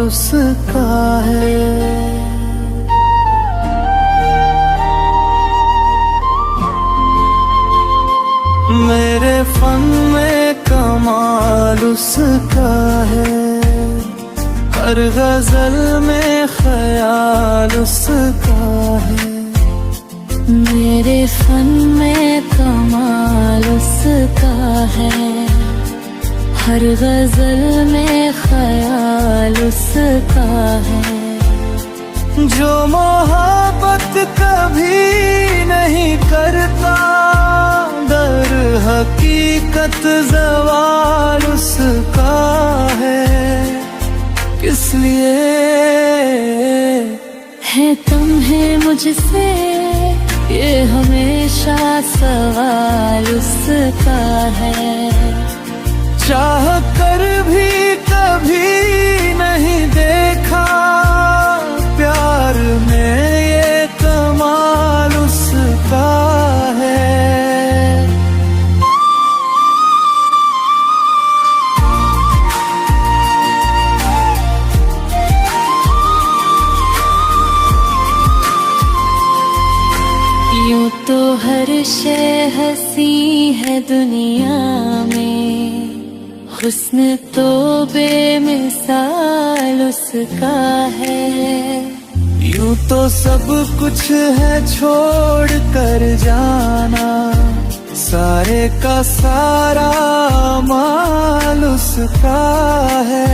उसका है। मेरे फन में कमाल उसका है, हर गजल में ख्याल उसका है। मेरे फन में कमाल उसका है, हर गजल में ख्याल उसका है। जो मोहब्बत कभी नहीं करता, दर हकीकत ज़वाल उसका है। किस लिए है तुम्हें मुझसे ये हमेशा सवाल उसका है। चाह कर भी कभी नहीं देखा, प्यार में ये कमाल उसका है। यूं तो हर शय हंसी है दुनिया में, हुस्न तो बेमिसाल उसका है। यूं तो सब कुछ है छोड़ कर जाना, सारे का सारा माल उसका है।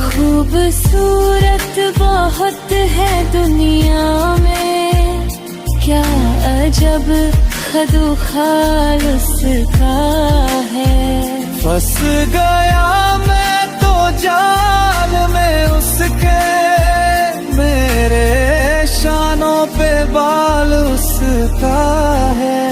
खूबसूरत बहुत है दुनिया में, क्या अजब खदुखाल उसका है। फंस गया मैं तो जाल में उसके, मेरे शानों पे बाल उसका है।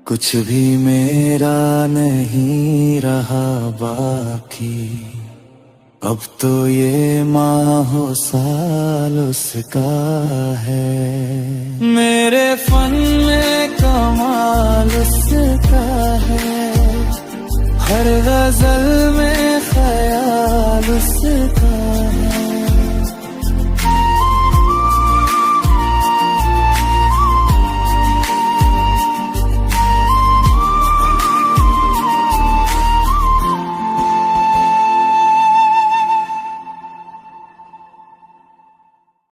कुछ भी मेरा नहीं रहा बाकी, अब तो ये माहो साल उसका है। मेरे फन में कमाल उसका है, हर गजल में ख्याल उसका है।